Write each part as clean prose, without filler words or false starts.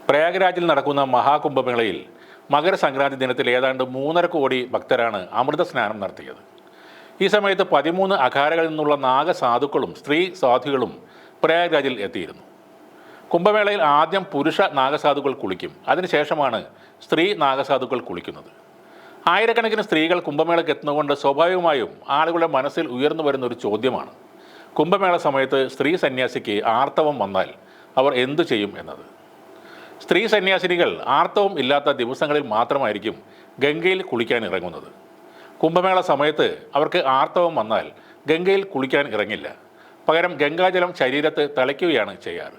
പ്രയാഗ്രാജിൽ നടക്കുന്ന മഹാകുംഭമേളയിൽ മകരസംക്രാന്തി ദിനത്തിൽ ഏതാണ്ട് 3.5 കോടി ഭക്തരാണ് അമൃത സ്നാനം നടത്തിയത്. ഈ സമയത്ത് 13 അഖാരകളിൽ നിന്നുള്ള നാഗസാധുക്കളും സ്ത്രീ സാധുക്കളും പ്രയാഗ്രാജിൽ എത്തിയിരുന്നു. കുംഭമേളയിൽ ആദ്യം പുരുഷ നാഗസാധുക്കൾ കുളിക്കും, അതിനുശേഷമാണ് സ്ത്രീ നാഗസാധുക്കൾ കുളിക്കുന്നത്. ആയിരക്കണക്കിന് സ്ത്രീകൾ കുംഭമേളയ്ക്ക് എത്തുന്നതുകൊണ്ട് സ്വാഭാവികമായും ആളുകളുടെ മനസ്സിൽ ഉയർന്നു വരുന്ന ഒരു ചോദ്യമാണ്, കുംഭമേള സമയത്ത് സ്ത്രീ സന്യാസിക്ക് ആർത്തവം വന്നാൽ അവർ എന്തു ചെയ്യും എന്നത്. സ്ത്രീ സന്യാസിനികൾ ആർത്തവം ഇല്ലാത്ത ദിവസങ്ങളിൽ മാത്രമായിരിക്കും ഗംഗയിൽ കുളിക്കാൻ ഇറങ്ങുന്നത്. കുംഭമേള സമയത്ത് അവർക്ക് ആർത്തവം വന്നാൽ ഗംഗയിൽ കുളിക്കാൻ ഇറങ്ങില്ല. പകരം ഗംഗാജലം ശരീരത്ത് തളിക്കുകയാണ് ചെയ്യാറ്.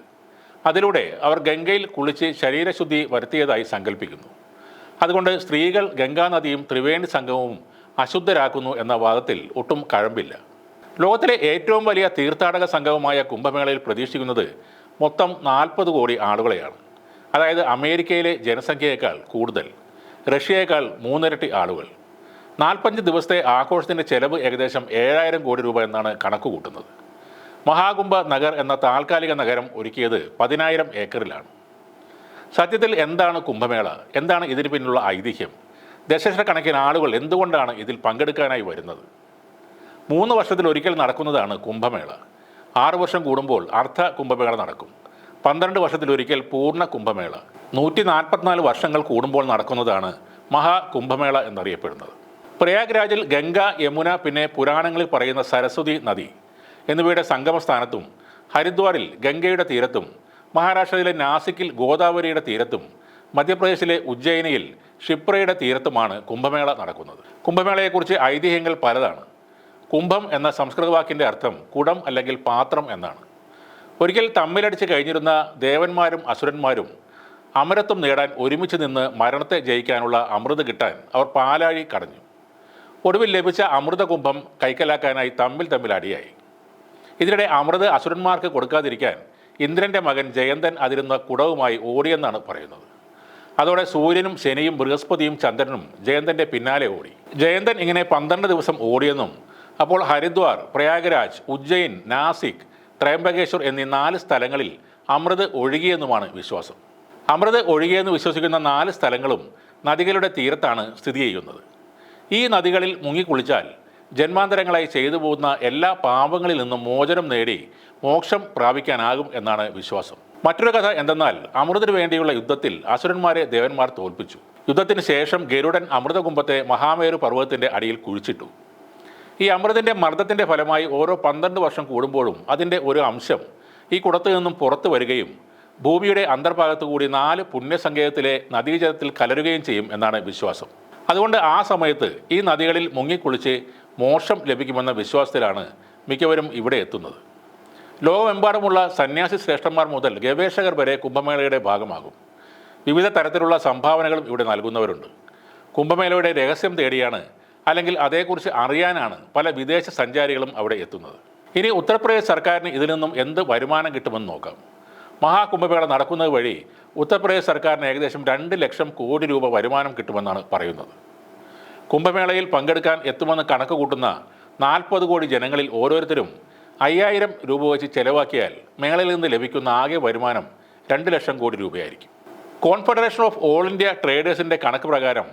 അതിലൂടെ അവർ ഗംഗയിൽ കുളിച്ച് ശരീരശുദ്ധി വരുത്തിയതായി സങ്കല്പിക്കുന്നു. അതുകൊണ്ട് സ്ത്രീകൾ ഗംഗാനദിയും ത്രിവേണി സംഗമവും അശുദ്ധരാക്കുന്നു എന്ന വാദത്തിൽ ഒട്ടും കഴമ്പില്ല. ലോകത്തിലെ ഏറ്റവും വലിയ തീർത്ഥാടക സംഗമമായ കുംഭമേളയിൽ പ്രതീക്ഷിക്കുന്നത് മൊത്തം 40 കോടി ആളുകളെയാണ്. അതായത് അമേരിക്കയിലെ ജനസംഖ്യയേക്കാൾ കൂടുതൽ, റഷ്യയേക്കാൾ 3 ഇരട്ടി ആളുകൾ. 45 ദിവസത്തെ ആഘോഷത്തിൻ്റെ ചെലവ് ഏകദേശം 7000 കോടി രൂപ എന്നാണ് കണക്കുകൂട്ടുന്നത്. മഹാകുംഭ നഗർ എന്ന താൽക്കാലിക നഗരം ഒരുക്കിയത് 10,000 ഏക്കറിലാണ്. സത്യത്തിൽ എന്താണ് കുംഭമേള? എന്താണ് ഇതിന് പിന്നിലുള്ള ഐതിഹ്യം? ദശലക്ഷക്കണക്കിന് ആളുകൾ എന്തുകൊണ്ടാണ് ഇതിൽ പങ്കെടുക്കാനായി വരുന്നത്? 3 വർഷത്തിലൊരിക്കൽ നടക്കുന്നതാണ് കുംഭമേള. 6 വർഷം കൂടുമ്പോൾ അർദ്ധ കുംഭമേള നടക്കും. 12 വർഷത്തിലൊരിക്കൽ പൂർണ്ണ കുംഭമേള. 144 വർഷങ്ങൾ കൂടുമ്പോൾ നടക്കുന്നതാണ് മഹാകുംഭമേള എന്നറിയപ്പെടുന്നത്. പ്രയാഗ്രാജിൽ ഗംഗ, യമുന, പിന്നെ പുരാണങ്ങളിൽ പറയുന്ന സരസ്വതി നദി എന്നിവയുടെ സംഗമസ്ഥാനത്തും, ഹരിദ്വാറിൽ ഗംഗയുടെ തീരത്തും, മഹാരാഷ്ട്രയിലെ നാസിക്കിൽ ഗോദാവരിയുടെ തീരത്തും, മധ്യപ്രദേശിലെ ഉജ്ജയിനിയിൽ ക്ഷിപ്രയുടെ തീരത്തുമാണ് കുംഭമേള നടക്കുന്നത്. കുംഭമേളയെക്കുറിച്ച് ഐതിഹ്യങ്ങൾ പലതാണ്. കുംഭം എന്ന സംസ്കൃത വാക്കിൻ്റെ അർത്ഥം കുടം അല്ലെങ്കിൽ പാത്രം എന്നാണ്. ഒരിക്കൽ തമ്മിലടിച്ച് കഴിഞ്ഞിരുന്ന ദേവന്മാരും അസുരന്മാരും അമരത്വം നേടാൻ ഒരുമിച്ച് നിന്ന് മരണത്തെ ജയിക്കാനുള്ള അമൃത് കിട്ടാൻ അവർ പാലാഴി കടഞ്ഞു. ഒടുവിൽ ലഭിച്ച അമൃതകുംഭം കൈക്കലാക്കാനായി തമ്മിൽ അടിയായി. ഇതിനിടെ അമൃത് അസുരന്മാർക്ക് കൊടുക്കാതിരിക്കാൻ ഇന്ദ്രൻ്റെ മകൻ ജയന്തൻ അതിരുന്ന കുടവുമായി ഓടിയെന്നാണ് പറയുന്നത്. അതോടെ സൂര്യനും ശനിയും ബൃഹസ്പതിയും ചന്ദ്രനും ജയന്തൻ്റെ പിന്നാലെ ഓടി. ജയന്തൻ ഇങ്ങനെ 12 ദിവസം ഓടിയെന്നും അപ്പോൾ ഹരിദ്വാർ, പ്രയാഗ്രാജ്, ഉജ്ജയിൻ, നാസിക്, ത്രയംബകേശ്വർ എന്നീ 4 സ്ഥലങ്ങളിൽ അമൃത് ഒഴുകിയെന്നുമാണ് വിശ്വാസം. അമൃത് ഒഴുകിയെന്ന് വിശ്വസിക്കുന്ന 4 സ്ഥലങ്ങളും നദികളുടെ തീരത്താണ് സ്ഥിതി ചെയ്യുന്നത്. ഈ നദികളിൽ മുങ്ങിക്കുളിച്ചാൽ ജന്മാന്തരങ്ങളായി ചെയ്തു പോകുന്ന എല്ലാ പാപങ്ങളിൽ നിന്നും മോചനം നേടി മോക്ഷം പ്രാപിക്കാനാകും എന്നാണ് വിശ്വാസം. മറ്റൊരു കഥ എന്തെന്നാൽ അമൃതിനു വേണ്ടിയുള്ള യുദ്ധത്തിൽ അസുരന്മാരെ ദേവന്മാർ തോൽപ്പിച്ചു. യുദ്ധത്തിന് ശേഷം ഗരുഡൻ അമൃതകുംഭത്തെ മഹാമേരു പർവ്വതത്തിൻ്റെ അടിയിൽ കുഴിച്ചിട്ടു. ഈ അമൃതിൻ്റെ മർദ്ദത്തിൻ്റെ ഫലമായി ഓരോ 12 വർഷം കൂടുമ്പോഴും അതിൻ്റെ ഒരു അംശം ഈ കുടത്തു നിന്നും പുറത്തു വരികയും ഭൂമിയുടെ അന്തർഭാഗത്തു കൂടി 4 പുണ്യസങ്കേതത്തിലെ നദീജലത്തിൽ കലരുകയും ചെയ്യും എന്നാണ് വിശ്വാസം. അതുകൊണ്ട് ആ സമയത്ത് ഈ നദികളിൽ മുങ്ങിക്കുളിച്ച് മോക്ഷം ലഭിക്കുമെന്ന വിശ്വാസത്തിലാണ് മിക്കവരും ഇവിടെ എത്തുന്നത്. ലോകമെമ്പാടുമുള്ള സന്യാസി ശ്രേഷ്ഠന്മാർ മുതൽ ഗവേഷകർ വരെ കുംഭമേളയുടെ ഭാഗമാകും. വിവിധ തരത്തിലുള്ള സംഭാവനകളും ഇവിടെ നൽകുന്നവരുണ്ട്. കുംഭമേളയുടെ രഹസ്യം തേടിയാണ്, അല്ലെങ്കിൽ അതേക്കുറിച്ച് അറിയാനാണ് പല വിദേശ സഞ്ചാരികളും അവിടെ എത്തുന്നത്. ഇനി ഉത്തർപ്രദേശ് സർക്കാരിന് ഇതിൽ നിന്നും എന്ത് വരുമാനം കിട്ടുമെന്ന് നോക്കാം. മഹാകുംഭമേള നടക്കുന്നത് വഴി ഉത്തർപ്രദേശ് സർക്കാരിന് ഏകദേശം 2 ലക്ഷം കോടി രൂപ വരുമാനം കിട്ടുമെന്നാണ് പറയുന്നത്. കുംഭമേളയിൽ പങ്കെടുക്കാൻ എത്തുമെന്ന് കണക്ക് കൂട്ടുന്ന 40 കോടി ജനങ്ങളിൽ ഓരോരുത്തരും 5000 രൂപ വെച്ച് ചെലവാക്കിയാൽ മേളയിൽ നിന്ന് ലഭിക്കുന്ന ആകെ വരുമാനം 2 ലക്ഷം കോടി രൂപയായിരിക്കും. കോൺഫെഡറേഷൻ ഓഫ് ഓൾ ഇന്ത്യ ട്രേഡേഴ്സിൻ്റെ കണക്ക് പ്രകാരം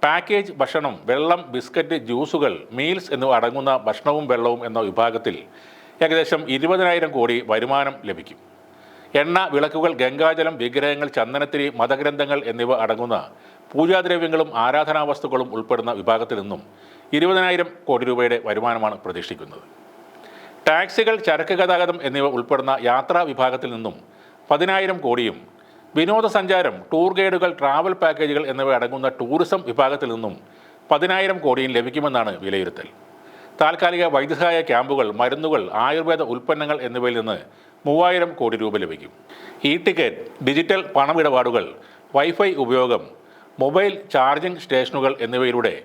പാക്കേജ് ഭക്ഷണം, വെള്ളം, ബിസ്ക്കറ്റ്, ജ്യൂസുകൾ, മീൽസ് എന്നിവ അടങ്ങുന്ന ഭക്ഷണവും വെള്ളവും എന്ന വിഭാഗത്തിൽ ഏകദേശം 20,000 കോടി വരുമാനം ലഭിക്കും. എണ്ണ, വിളക്കുകൾ, ഗംഗാജലം, വിഗ്രഹങ്ങൾ, ചന്ദനത്തിരി, മതഗ്രന്ഥങ്ങൾ എന്നിവ അടങ്ങുന്ന പൂജാദ്രവ്യങ്ങളും ആരാധനാ വസ്തുക്കളും ഉൾപ്പെടുന്ന വിഭാഗത്തിൽ നിന്നും 20,000 കോടി രൂപയുടെ വരുമാനമാണ് പ്രതീക്ഷിക്കുന്നത്. ടാക്സികൾ, ചരക്ക് ഗതാഗതം എന്നിവ ഉൾപ്പെടുന്ന യാത്രാ വിഭാഗത്തിൽ നിന്നും 10,000 കോടിയും വിനോദസഞ്ചാരം, ടൂർ ഗൈഡുകൾ, ട്രാവൽ പാക്കേജുകൾ എന്നിവ അടങ്ങുന്ന ടൂറിസം വിഭാഗത്തിൽ നിന്നും 10,000 കോടിയും ലഭിക്കുമെന്നാണ് വിലയിരുത്തൽ. താൽക്കാലിക വൈദ്യസഹായ ക്യാമ്പുകൾ, മരുന്നുകൾ, ആയുർവേദ ഉൽപ്പന്നങ്ങൾ എന്നിവയിൽ നിന്ന് 3,000 കോടി രൂപ ലഭിക്കും. ഇ ടിക്കറ്റ്, ഡിജിറ്റൽ പണമിടപാടുകൾ, വൈഫൈ ഉപയോഗം, മൊബൈൽ ചാർജിംഗ് സ്റ്റേഷനുകൾ എന്നിവയിലൂടെ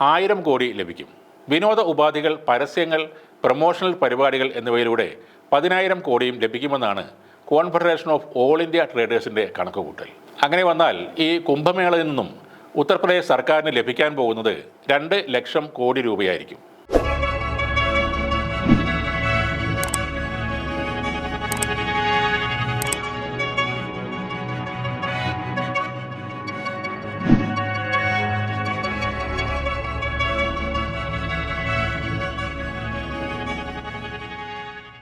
1000 കോടി ലഭിക്കും. വിനോദ ഉപാധികൾ, പരസ്യങ്ങൾ, പ്രൊമോഷണൽ പരിപാടികൾ എന്നിവയിലൂടെ 10,000 കോടിയും ലഭിക്കുമെന്നാണ് കോൺഫെഡറേഷൻ ഓഫ് ഓൾ ഇന്ത്യ ട്രേഡേഴ്സിൻ്റെ കണക്കുകൂട്ടൽ. അങ്ങനെ വന്നാൽ ഈ കുംഭമേളയിൽ നിന്നും ഉത്തർപ്രദേശ് സർക്കാരിന് ലഭിക്കാൻ പോകുന്നത് 2 ലക്ഷം കോടി രൂപയായിരിക്കും.